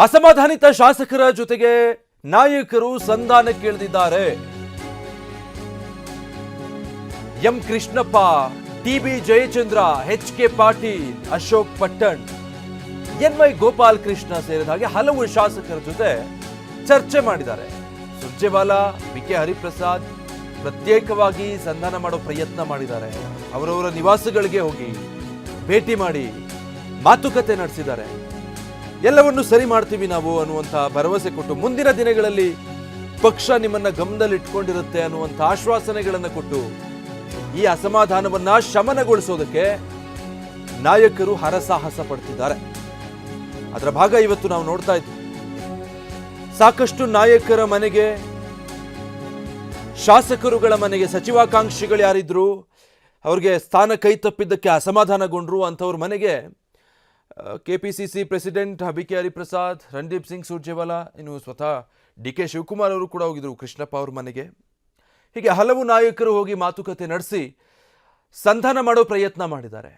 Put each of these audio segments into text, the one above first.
ಅಸಮಾಧಾನಿತ ಶಾಸಕರ ಜೊತೆಗೆ ನಾಯಕರು ಸಂಧಾನಕ್ಕೆ ಇಳಿದಿದ್ದಾರೆ. M Krishnappa, TB Jayachandra, HK. Patil, Ashok Pattan, NY. Gopal Krishna ಸೇರಿದ ಹಾಗೆ ಹಲವು ಶಾಸಕರ ಜೊತೆ ಚರ್ಚೆ ಮಾಡಿದ್ದಾರೆ. ಸುರ್ಜೇವಾಲಾ, ಬಿ.ಕೆ. ಹರಿಪ್ರಸಾದ್ ಪ್ರತ್ಯೇಕವಾಗಿ ಸಂಧಾನ ಮಾಡೋ ಪ್ರಯತ್ನ ಮಾಡಿದ್ದಾರೆ. ಅವರವರ ನಿವಾಸಗಳಿಗೆ ಹೋಗಿ ಭೇಟಿ ಮಾಡಿ ಮಾತುಕತೆ ನಡೆಸಿದ್ದಾರೆ. ಎಲ್ಲವನ್ನು ಸರಿ ಮಾಡ್ತೀವಿ ನಾವು ಅನ್ನುವಂಥ ಭರವಸೆ ಕೊಟ್ಟು, ಮುಂದಿನ ದಿನಗಳಲ್ಲಿ ಪಕ್ಷ ನಿಮ್ಮನ್ನ ಗಮನದಲ್ಲಿಟ್ಕೊಂಡಿರುತ್ತೆ ಅನ್ನುವಂಥ ಆಶ್ವಾಸನೆಗಳನ್ನು ಕೊಟ್ಟು ಈ ಅಸಮಾಧಾನವನ್ನ ಶಮನಗೊಳಿಸೋದಕ್ಕೆ ನಾಯಕರು ಹರಸಾಹಸ ಪಡ್ತಿದ್ದಾರೆ. ಅದರ ಭಾಗ ಇವತ್ತು ನಾವು ನೋಡ್ತಾ ಇದ್ವಿ. ಸಾಕಷ್ಟು ನಾಯಕರ ಮನೆಗೆ, ಶಾಸಕರುಗಳ ಮನೆಗೆ, ಸಚಿವಾಕಾಂಕ್ಷಿಗಳು ಯಾರಿದ್ರು ಅವ್ರಿಗೆ ಸ್ಥಾನ ಕೈ ತಪ್ಪಿದ್ದಕ್ಕೆ ಅಸಮಾಧಾನಗೊಂಡ್ರು ಅಂಥವ್ರ ಮನೆಗೆ KPCC president BK. Hariprasad, Randeep Singh Surjewala, ಇನ್ನು ಸ್ವತಃ ಡಿ.ಕೆ. ಶಿವಕುಮಾರ್ ಅವರು ಕೂಡ ಹೋಗಿದ್ರು ಕೃಷ್ಣಪ್ಪ ಅವ್ರ ಮನೆಗೆ. ಹೀಗೆ ಹಲವು ನಾಯಕರು ಹೋಗಿ ಮಾತುಕತೆ ನಡೆಸಿ ಸಂಧಾನ ಮಾಡೋ ಪ್ರಯತ್ನ ಮಾಡಿದ್ದಾರೆ.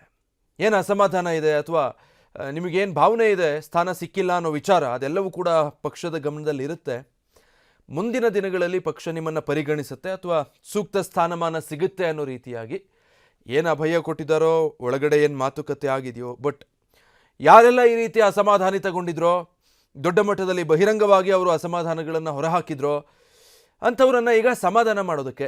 ಏನು ಅಸಮಾಧಾನ ಇದೆ ಅಥವಾ ನಿಮಗೇನು ಭಾವನೆ ಇದೆ ಸ್ಥಾನ ಸಿಕ್ಕಿಲ್ಲ ಅನ್ನೋ ವಿಚಾರ, ಅದೆಲ್ಲವೂ ಕೂಡ ಪಕ್ಷದ ಗಮನದಲ್ಲಿ ಇರುತ್ತೆ. ಮುಂದಿನ ದಿನಗಳಲ್ಲಿ ಪಕ್ಷ ನಿಮ್ಮನ್ನು ಪರಿಗಣಿಸುತ್ತೆ ಅಥವಾ ಸೂಕ್ತ ಸ್ಥಾನಮಾನ ಸಿಗುತ್ತೆ ಅನ್ನೋ ರೀತಿಯಾಗಿ ಏನು ಅಭಯ ಕೊಟ್ಟಿದ್ದಾರೋ, ಒಳಗಡೆ ಏನು ಮಾತುಕತೆ ಆಗಿದೆಯೋ, ಬಟ್ ಯಾರೆಲ್ಲ ಈ ರೀತಿ ಅಸಮಾಧಾನಿತಗೊಂಡಿದ್ರೋ, ದೊಡ್ಡ ಮಟ್ಟದಲ್ಲಿ ಬಹಿರಂಗವಾಗಿ ಅವರು ಅಸಮಾಧಾನಗಳನ್ನು ಹೊರಹಾಕಿದ್ರೋ ಅಂಥವ್ರನ್ನು ಈಗ ಸಮಾಧಾನ ಮಾಡೋದಕ್ಕೆ,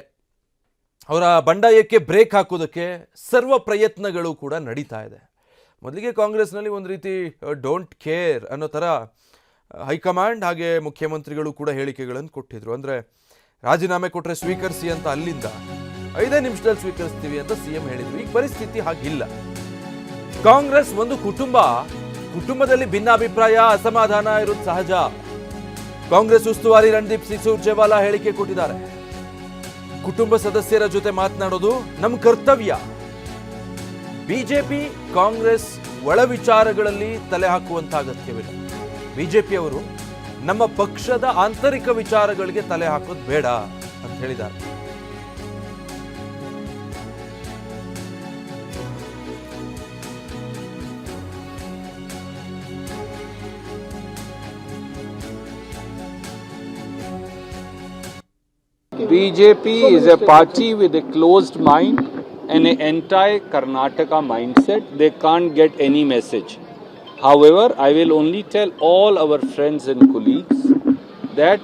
ಅವರ ಬಂಡಾಯಕ್ಕೆ ಬ್ರೇಕ್ ಹಾಕೋದಕ್ಕೆ ಸರ್ವ ಪ್ರಯತ್ನಗಳು ಕೂಡ ನಡೀತಾ ಇದೆ. ಮೊದಲಿಗೆ ಕಾಂಗ್ರೆಸ್ನಲ್ಲಿ ಒಂದು ರೀತಿ ಡೋಂಟ್ ಕೇರ್ ಅನ್ನೋ ಥರ ಹೈಕಮಾಂಡ್ ಹಾಗೆ ಮುಖ್ಯಮಂತ್ರಿಗಳು ಕೂಡ ಹೇಳಿಕೆಗಳನ್ನು ಕೊಟ್ಟಿದ್ರು. ಅಂದರೆ ರಾಜೀನಾಮೆ ಕೊಟ್ಟರೆ ಸ್ವೀಕರಿಸಿ ಅಂತ, ಅಲ್ಲಿಂದ 5 ನಿಮಿಷದಲ್ಲಿ ಸ್ವೀಕರಿಸ್ತೀವಿ ಅಂತ ಸಿಎಂ ಹೇಳಿದ್ರು. ಈಗ ಪರಿಸ್ಥಿತಿ ಹಾಗಿಲ್ಲ. ಕಾಂಗ್ರೆಸ್ ಒಂದು ಕುಟುಂಬದಲ್ಲಿ ಭಿನ್ನಾಭಿಪ್ರಾಯ, ಅಸಮಾಧಾನ ಇರೋದು ಸಹಜ. ಕಾಂಗ್ರೆಸ್ ಉಸ್ತುವಾರಿ ರಣದೀಪ್ ಸಿಂಗ್ ಸುರ್ಜೇವಾಲಾ ಹೇಳಿಕೆ ಕೊಟ್ಟಿದ್ದಾರೆ. ಕುಟುಂಬ ಸದಸ್ಯರ ಜೊತೆ ಮಾತನಾಡೋದು ನಮ್ಮ ಕರ್ತವ್ಯ. ಬಿಜೆಪಿ ಕಾಂಗ್ರೆಸ್ ಒಳ ವಿಚಾರಗಳಲ್ಲಿ ತಲೆ ಹಾಕುವಂತ ಅಗತ್ಯವಿಲ್ಲ. ಬಿಜೆಪಿಯವರು ನಮ್ಮ ಪಕ್ಷದ ಆಂತರಿಕ ವಿಚಾರಗಳಿಗೆ ತಲೆ ಹಾಕೋದು ಬೇಡ ಅಂತ ಹೇಳಿದ್ದಾರೆ. BJP is a party with a closed mind and an anti-Karnataka mindset. They can't get any message. However, I will only tell all our friends and colleagues that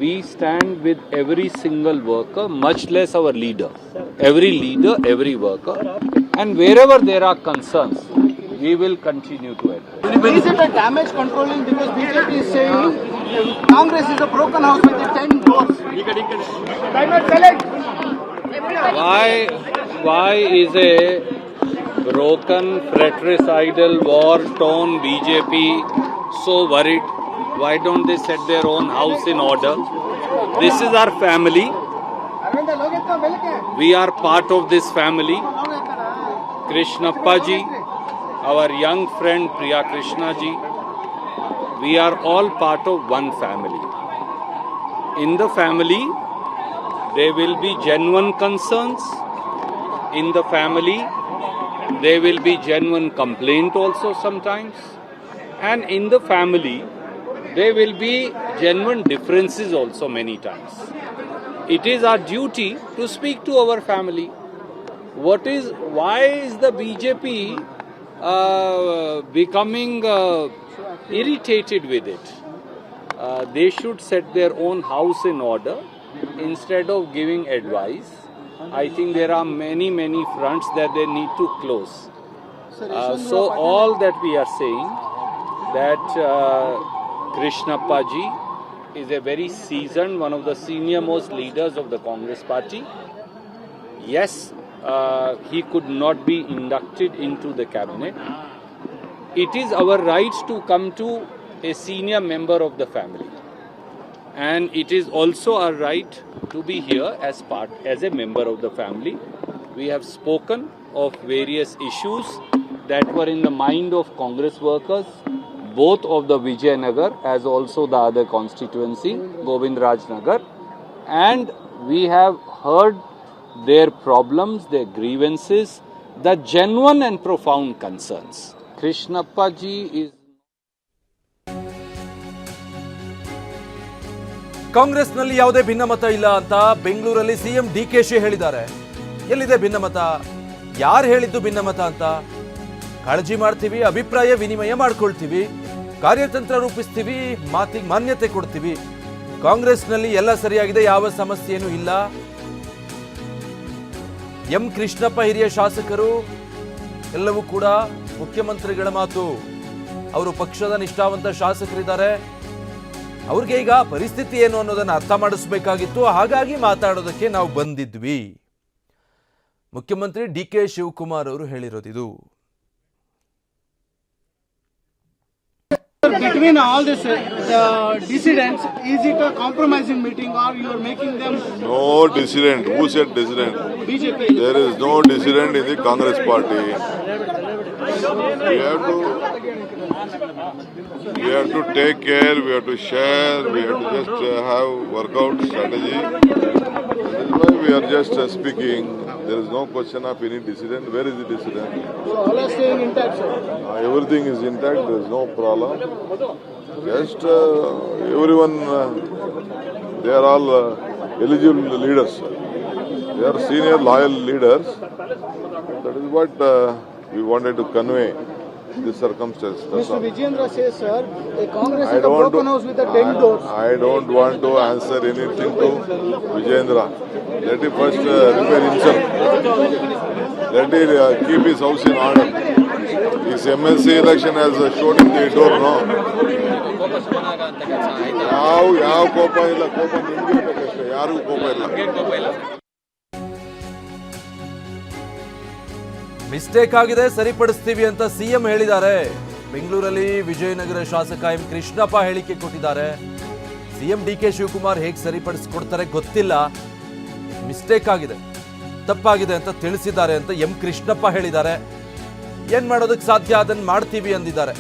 we stand with every single worker, much less our leader. Every leader, every worker. And wherever there are concerns, we will continue to address. Is it a damage controlling, because BJP is saying Congress is a broken house with 10 doors? Why is a broken, fratricidal, war-torn BJP so worried? Why don't they set their own house in order? This is our family. We are part of this family. Krishnappa ji, our young friend Priya Krishna ji, we are all part of one family. In the family, there will be genuine concerns. In the family, there will be genuine complaint also sometimes. And in the family, there will be genuine differences also many times. It is our duty to speak to our family. Why is the BJP becoming irritated with it? They should set their own house in order instead of giving advice. I think there are many fronts that they need to close. So all that we are saying, that Krishnappa ji is a very seasoned, one of the senior most leaders of the Congress party. Yes, he could not be inducted into the cabinet. It is our right to come to a senior member of the family, and it is also our right to be here as a member of the family. We have spoken of various issues that were in the mind of Congress workers, both of the Vijayanagar as also the other constituency, Govindraj Nagar, and we have heard their problems, their grievances, the genuine and profound concerns. Krishnappa ji is ಕಾಂಗ್ರೆಸ್ನಲ್ಲಿ ಯಾವುದೇ ಭಿನ್ನಮತ ಇಲ್ಲ ಅಂತ ಬೆಂಗಳೂರಲ್ಲಿ CM DKShi ಹೇಳಿದ್ದಾರೆ. ಎಲ್ಲಿದೆ ಭಿನ್ನಮತ? ಯಾರು ಹೇಳಿದ್ದು ಭಿನ್ನಮತ ಅಂತ? ಕಾಳಜಿ ಮಾಡ್ತೀವಿ, ಅಭಿಪ್ರಾಯ ವಿನಿಮಯ ಮಾಡ್ಕೊಳ್ತೀವಿ, ಕಾರ್ಯತಂತ್ರ ರೂಪಿಸ್ತೀವಿ, ಮಾತಿಗೆ ಮಾನ್ಯತೆ ಕೊಡ್ತೀವಿ. ಕಾಂಗ್ರೆಸ್ನಲ್ಲಿ ಎಲ್ಲ ಸರಿಯಾಗಿದೆ, ಯಾವ ಸಮಸ್ಯೆನೂ ಇಲ್ಲ. ಎಂ ಕೃಷ್ಣಪ್ಪ ಹಿರಿಯ ಶಾಸಕರು ಎಲ್ಲವೂ ಕೂಡ ಮುಖ್ಯಮಂತ್ರಿಗಳ ಮಾತು. ಅವರು ಪಕ್ಷದ ನಿಷ್ಠಾವಂತ ಶಾಸಕರಿದ್ದಾರೆ. ಅವ್ರಿಗೆ ಈಗ ಪರಿಸ್ಥಿತಿ ಏನು ಅನ್ನೋದನ್ನ ಅರ್ಥ ಮಾಡಿಸ್ಬೇಕಾಗಿತ್ತು. ಹಾಗಾಗಿ ಮಾತಾಡೋದಕ್ಕೆ ನಾವು ಬಂದಿದ್ವಿ. ಮುಖ್ಯಮಂತ್ರಿ ಡಿ.ಕೆ. ಶಿವಕುಮಾರ್ ಅವರು ಹೇಳಿರೋದಿದು. Between all this dissidents, is it a compromising meeting or you are making them? No dissident. Who said dissident? BJP. There is no dissident in the Congress party. We have to take care. We have to share. We have to just have workout strategy. That is why we are just speaking. There is no question of any dissident. Where is the dissident? So all are staying intact, sir. Everything is intact. There is no problem. Just everyone, they are all eligible leaders. They are senior loyal leaders. That is what we wanted to convey this circumstance. Mr. Vijayendra says, sir, a Congress is a broken house with the 10 doors. I don't want to answer anything to Vijayendra. Let him first repair himself. Let him keep his house in order. His MLC election has showed him the door, no? ಯಾವ ಕೋಪ ಇಲ್ಲ, ಕೋಪ ನಿಮ್ಗಿರ್ಬೇಕಷ್ಟೇ, ಯಾರಿಗೂ ಕೋಪ ಇಲ್ಲ. Mistake ಆಗಿದೆ, ಸರಿಪಡಿಸ್ತೀವಿ ಅಂತ CM ಹೇಳಿದ್ದಾರೆ. ಬೆಂಗಳೂರಲ್ಲಿ ವಿಜಯನಗರ ಶಾಸಕ ಎಂ ಕೃಷ್ಣಪ್ಪ ಹೇಳಿಕೆ ಕೊಟ್ಟಿದ್ದಾರೆ. ಸಿಎಂ ಡಿ.ಕೆ. ಶಿವಕುಮಾರ್ ಹೇಗೆ ಸರಿಪಡಿಸ್ಕೊಡ್ತಾರೆ ಗೊತ್ತಿಲ್ಲ. ಮಿಸ್ಟೇಕ್ ಆಗಿದೆ, ತಪ್ಪಾಗಿದೆ ಅಂತ ತಿಳಿಸಿದ್ದಾರೆ ಅಂತ ಎಂ ಕೃಷ್ಣಪ್ಪ ಹೇಳಿದ್ದಾರೆ. ಏನ್ ಮಾಡೋದಕ್ಕೆ ಸಾಧ್ಯ ಅದನ್ನ ಮಾಡ್ತೀವಿ ಅಂದಿದ್ದಾರೆ.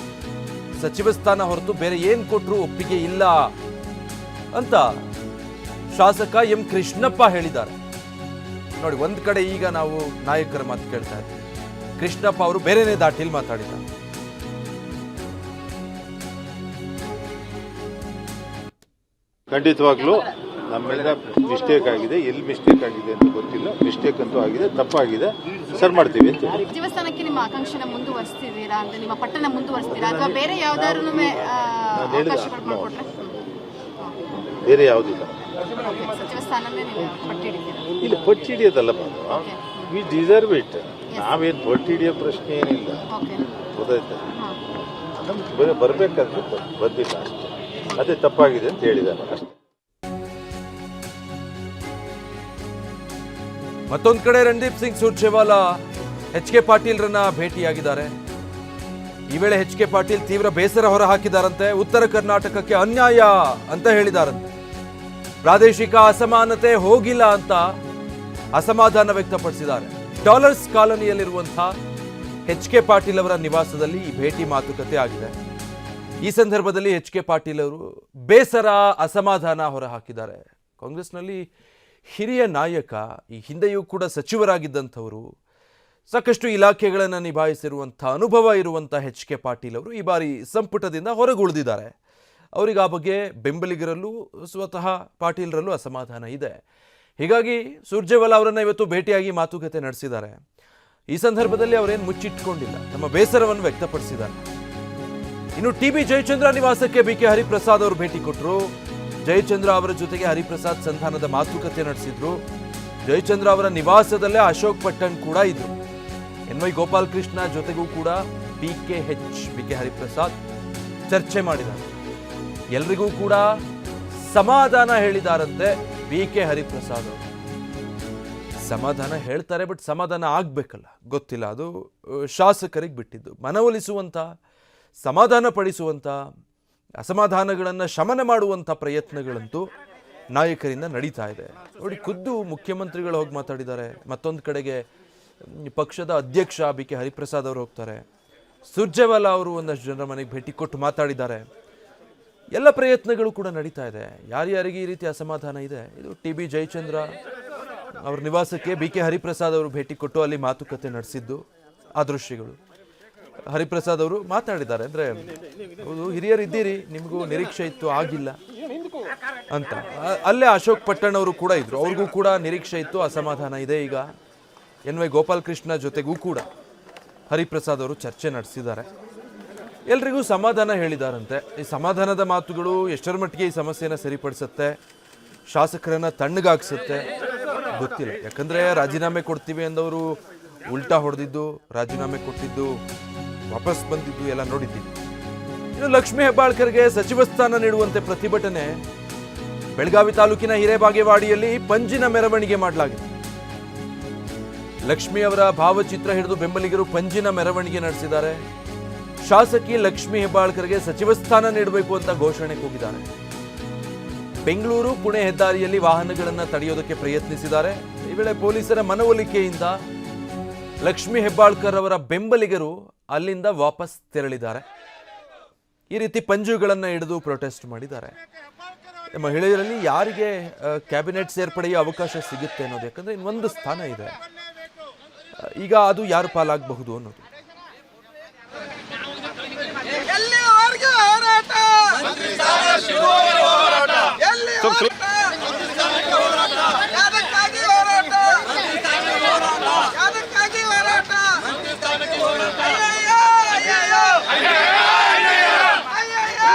ಸಚಿವ ಸ್ಥಾನ ಹೊರತು ಬೇರೆ ಏನ್ ಕೊಟ್ರು ಒಪ್ಪಿಗೆ ಇಲ್ಲ ಅಂತ ಶಾಸಕ ಎಂ ಕೃಷ್ಣಪ್ಪ ಹೇಳಿದ್ದಾರೆ. ನೋಡಿ, ಒಂದ್ ಕಡೆ ಈಗ ನಾವು ನಾಯಕರ ಮಾತು ಕೇಳ್ತಾ ಇದ್ದೀವಿ. ಕೃಷ್ಣಪ್ಪ ಅವರು ಬೇರೆನೇ ದಾಟಿಲ್ ಮಾತಾಡಿದ್ದಾರೆ. ಖಂಡಿತವಾಗ್ಲೂ ನಮ್ಮಿಂದ ಮಿಸ್ಟೇಕ್ ಆಗಿದೆ. ಎಲ್ಲಿ ಮಿಸ್ಟೇಕ್ ಆಗಿದೆ ಅಂತ ಗೊತ್ತಿಲ್ಲ. ಮಿಸ್ಟೇಕ್ ಅಂತೂ ಆಗಿದೆ, ತಪ್ಪಾಗಿದೆ, ಸರ್ ಮಾಡ್ತೀವಿ ಅಂತ. ದೇವಸ್ಥಾನಕ್ಕೆ ನಿಮ್ಮ ಆಕಾಂಕ್ಷೆನ ಮುಂದುವರಿಸ್ತಿದ್ದೀರಾ ಅಂತ, ನಿಮ್ಮ ಪಟ್ಟಣ ಮುಂದುವರಿಸ್ತೀರಾ ಅಥವಾ ಬೇರೆ ಯಾವ್ದಾದ್ರು ಬೇರೆ ಯಾವುದಿಲ್ಲ. ಸಚಿವ ಸ್ಥಾನನೇ ನೀವು ಪಟ್ಟಿಡಿದ್ದೀರಾ? ಇಲ್ಲಿ ಪಟ್ಟಿ ಹಿಡಿಯೋದಲ್ಲಪ್ಪ, ವಿ ಡಿಸರ್ವ್ ಇಟ್. ನಾವೇನು ಪಟ್ಟಿ ಹಿಡಿಯೋ ಪ್ರಶ್ನೆ ಏನಿಲ್ಲ, ಗೊತ್ತಾಯ್ತಾ? ನಮ್ಗೆ ಬರಬೇಕಾದ್ರೆ ಬಂದಿಲ್ಲ ಅಷ್ಟೇ. ಅದೇ ತಪ್ಪಾಗಿದೆ ಅಂತ ಹೇಳಿದ್ದಾರೆ ಅಷ್ಟೇ. ಮತ್ತೊಂದು ಕಡೆ ರಣದೀಪ್ ಸಿಂಗ್ ಸುರ್ಜೇವಾಲಾ ಎಚ್.ಕೆ. ಪಾಟೀಲ್ರನ್ನ ಭೇಟಿಯಾಗಿದ್ದಾರೆ. ಈ ವೇಳೆ ಎಚ್.ಕೆ. ಪಾಟೀಲ್ ತೀವ್ರ ಬೇಸರ ಹೊರ ಹಾಕಿದ್ದಾರಂತೆ. ಉತ್ತರ ಕರ್ನಾಟಕಕ್ಕೆ ಅನ್ಯಾಯ ಅಂತ ಹೇಳಿದಾರಂತೆ. ಪ್ರಾದೇಶಿಕ ಅಸಮಾನತೆ ಹೋಗಿಲ್ಲ ಅಂತ ಅಸಮಾಧಾನ ವ್ಯಕ್ತಪಡಿಸಿದ್ದಾರೆ. Dollars ಕಾಲೋನಿಯಲ್ಲಿರುವಂತಹ HK. ಪಾಟೀಲ್ ಅವರ ನಿವಾಸದಲ್ಲಿ ಈ ಭೇಟಿ ಮಾತುಕತೆ ಆಗಿದೆ. ಈ ಸಂದರ್ಭದಲ್ಲಿ ಎಚ್.ಕೆ. ಪಾಟೀಲ್ ಅವರು ಬೇಸರ, ಅಸಮಾಧಾನ ಹೊರ ಹಾಕಿದ್ದಾರೆ. ಕಾಂಗ್ರೆಸ್ನಲ್ಲಿ ಹಿರಿಯ ನಾಯಕ, ಈ ಹಿಂದೆಯೂ ಕೂಡ ಸಚಿವರಾಗಿದ್ದಂಥವರು, ಸಾಕಷ್ಟು ಇಲಾಖೆಗಳನ್ನು ನಿಭಾಯಿಸಿರುವಂಥ ಅನುಭವ ಇರುವಂಥ ಎಚ್.ಕೆ. ಪಾಟೀಲ್ ಅವರು ಈ ಬಾರಿ ಸಂಪುಟದಿಂದ ಹೊರಗುಳಿದಿದ್ದಾರೆ. ಅವರಿಗೆ ಆ ಬಗ್ಗೆ ಬೆಂಬಲಿಗರಲ್ಲೂ ಸ್ವತಃ ಪಾಟೀಲ್ರಲ್ಲೂ ಅಸಮಾಧಾನ ಇದೆ. ಹೀಗಾಗಿ ಸುರ್ಜೇವಾಲಾ ಅವರನ್ನು ಇವತ್ತು ಭೇಟಿಯಾಗಿ ಮಾತುಕತೆ ನಡೆಸಿದ್ದಾರೆ. ಈ ಸಂದರ್ಭದಲ್ಲಿ ಅವರೇನು ಮುಚ್ಚಿಟ್ಕೊಂಡಿಲ್ಲ, ತಮ್ಮ ಬೇಸರವನ್ನು ವ್ಯಕ್ತಪಡಿಸಿದ್ದಾರೆ. ಇನ್ನು ಟಿ.ಬಿ. ಜಯಚಂದ್ರ ನಿವಾಸಕ್ಕೆ ಬಿ.ಕೆ. ಹರಿಪ್ರಸಾದ್ ಅವರು ಭೇಟಿ ಕೊಟ್ಟರು. ಜಯಚಂದ್ರ ಅವರ ಜೊತೆಗೆ ಹರಿಪ್ರಸಾದ್ ಸಂಧಾನದ ಮಾತುಕತೆ ನಡೆಸಿದ್ರು. ಜಯಚಂದ್ರ ಅವರ ನಿವಾಸದಲ್ಲೇ ಅಶೋಕ್ ಪಟ್ಟಣ್ ಕೂಡ ಇದ್ರು. ಎನ್.ವೈ. ಗೋಪಾಲಕೃಷ್ಣ ಜೊತೆಗೂ ಕೂಡ ಬಿ.ಕೆ. ಹರಿಪ್ರಸಾದ್ ಚರ್ಚೆ ಮಾಡಿದ್ದಾರೆ. ಎಲ್ರಿಗೂ ಕೂಡ ಸಮಾಧಾನ ಹೇಳಿದಾರಂತೆ ಬಿ.ಕೆ. ಹರಿಪ್ರಸಾದ್ ಅವರು. ಸಮಾಧಾನ ಹೇಳ್ತಾರೆ, ಬಟ್ ಸಮಾಧಾನ ಆಗ್ಬೇಕಲ್ಲ, ಗೊತ್ತಿಲ್ಲ. ಅದು ಶಾಸಕರಿಗೆ ಬಿಟ್ಟಿದ್ದು. ಮನವೊಲಿಸುವಂತ, ಸಮಾಧಾನ ಪಡಿಸುವಂತ, ಅಸಮಾಧಾನಗಳನ್ನು ಶಮನ ಮಾಡುವಂಥ ಪ್ರಯತ್ನಗಳಂತೂ ನಾಯಕರಿಂದ ನಡೀತಾ ಇದೆ. ನೋಡಿ, ಖುದ್ದು ಮುಖ್ಯಮಂತ್ರಿಗಳು ಹೋಗಿ ಮಾತಾಡಿದ್ದಾರೆ. ಮತ್ತೊಂದು ಕಡೆಗೆ ಪಕ್ಷದ ಅಧ್ಯಕ್ಷ ಬಿ.ಕೆ. ಹರಿಪ್ರಸಾದ್ ಅವರು ಹೋಗ್ತಾರೆ. ಸುರ್ಜೇವಾಲಾ ಅವರು ಒಂದಷ್ಟು ಜನರ ಮನೆಗೆ ಭೇಟಿ ಕೊಟ್ಟು ಮಾತಾಡಿದ್ದಾರೆ. ಎಲ್ಲ ಪ್ರಯತ್ನಗಳು ಕೂಡ ನಡೀತಾ ಇದೆ. ಯಾರ್ಯಾರಿಗೆ ಈ ರೀತಿ ಅಸಮಾಧಾನ ಇದೆ, ಇದು ಟಿ.ಬಿ. ಜಯಚಂದ್ರ ಅವ್ರ ನಿವಾಸಕ್ಕೆ ಬಿ.ಕೆ. ಹರಿಪ್ರಸಾದ್ ಅವರು ಭೇಟಿ ಕೊಟ್ಟು ಅಲ್ಲಿ ಮಾತುಕತೆ ನಡೆಸಿದ್ದು ಆ ದೃಶ್ಯಗಳು. ಹರಿಪ್ರಸಾದ್ ಅವರು ಮಾತಾಡಿದ್ದಾರೆ. ಅಂದರೆ ಹೌದು, ಹಿರಿಯರಿದ್ದೀರಿ, ನಿಮಗೂ ನಿರೀಕ್ಷೆ ಇತ್ತು, ಆಗಿಲ್ಲ. ಅಂತ ಅಲ್ಲೇ ಅಶೋಕ್ ಪಟ್ಟಣ್ ಅವರು ಕೂಡ ಇದ್ರು. ಅವ್ರಿಗೂ ಕೂಡ ನಿರೀಕ್ಷೆ ಇತ್ತು, ಅಸಮಾಧಾನ ಇದೆ. ಈಗ ಎನ್ ವೈ ಗೋಪಾಲಕೃಷ್ಣ ಜೊತೆಗೂ ಕೂಡ ಹರಿಪ್ರಸಾದ್ ಅವರು ಚರ್ಚೆ ನಡೆಸಿದ್ದಾರೆ. ಎಲ್ರಿಗೂ ಸಮಾಧಾನ ಹೇಳಿದಾರಂತೆ. ಈ ಸಮಾಧಾನದ ಮಾತುಗಳು ಎಷ್ಟರ ಮಟ್ಟಿಗೆ ಈ ಸಮಸ್ಯೆನ ಸರಿಪಡಿಸುತ್ತೆ, ಶಾಸಕರನ್ನ ತಣ್ಣಗಾಗಿಸುತ್ತೆ ಗೊತ್ತಿಲ್ಲ. ಯಾಕಂದ್ರೆ ರಾಜೀನಾಮೆ ಕೊಡ್ತೀವಿ ಅಂದವರು ಉಲ್ಟಾ ಹೊಡೆದಿದ್ದು, ರಾಜೀನಾಮೆ ಕೊಟ್ಟಿದ್ದು, ವಾಪಸ್ ಬಂದಿದ್ದು ಎಲ್ಲ ನೋಡಿದ್ದೀವಿ. ಇನ್ನು ಲಕ್ಷ್ಮೀ ಹೆಬ್ಬಾಳ್ಕರ್ಗೆ ಸಚಿವ ಸ್ಥಾನ ನೀಡುವಂತೆ ಪ್ರತಿಭಟನೆ ಬೆಳಗಾವಿ ತಾಲೂಕಿನ ಹಿರೇಬಾಗೇವಾಡಿಯಲ್ಲಿ ಪಂಜಿನ ಮೆರವಣಿಗೆ ಮಾಡಲಾಗಿದೆ. ಲಕ್ಷ್ಮಿ ಅವರ ಭಾವಚಿತ್ರ ಹಿಡಿದು ಬೆಂಬಲಿಗರು ಪಂಜಿನ ಮೆರವಣಿಗೆ ನಡೆಸಿದ್ದಾರೆ. ಶಾಸಕಿ ಲಕ್ಷ್ಮೀ ಹೆಬ್ಬಾಳ್ಕರ್ಗೆ ಸಚಿವ ಸ್ಥಾನ ನೀಡಬೇಕು ಅಂತ ಘೋಷಣೆ ಕೂಗಿದ್ದಾರೆ. ಬೆಂಗಳೂರು ಪುಣೆ ಹೆದ್ದಾರಿಯಲ್ಲಿ ವಾಹನಗಳನ್ನು ತಡೆಯೋದಕ್ಕೆ ಪ್ರಯತ್ನಿಸಿದ್ದಾರೆ. ಈ ವೇಳೆ ಪೊಲೀಸರ ಮನವೊಲಿಕೆಯಿಂದ ಲಕ್ಷ್ಮೀ ಹೆಬ್ಬಾಳ್ಕರ್ ಅವರ ಬೆಂಬಲಿಗರು ಅಲ್ಲಿಂದ ವಾಪಸ್ ತೆರಳಿದ್ದಾರೆ. ಈ ರೀತಿ ಪಂಜುಗಳನ್ನು ಹಿಡಿದು ಪ್ರೊಟೆಸ್ಟ್ ಮಾಡಿದ್ದಾರೆ. ಮಹಿಳೆಯರಲ್ಲಿ ಯಾರಿಗೆ ಕ್ಯಾಬಿನೆಟ್ ಸೇರ್ಪಡೆಯ ಅವಕಾಶ ಸಿಗುತ್ತೆ ಅನ್ನೋದು, ಯಾಕಂದ್ರೆ ಇನ್ನೊಂದು ಸ್ಥಾನ ಇದೆ, ಈಗ ಅದು ಯಾರು ಪಾಲಾಗಬಹುದು ಅನ್ನೋದು. ಎಲ್ಲಿವರೆಗೂ ಹೋರಾಟ? ಯಾದಕ್ಕಾಗಿ ಹೋರಾಟ? ಯಾದಕ್ಕಾಗಿ ಹೋರಾಟ? ಅಯ್ಯಯ್ಯೋ, ಅಯ್ಯಯ್ಯೋ, ಅಯ್ಯಯ್ಯೋ.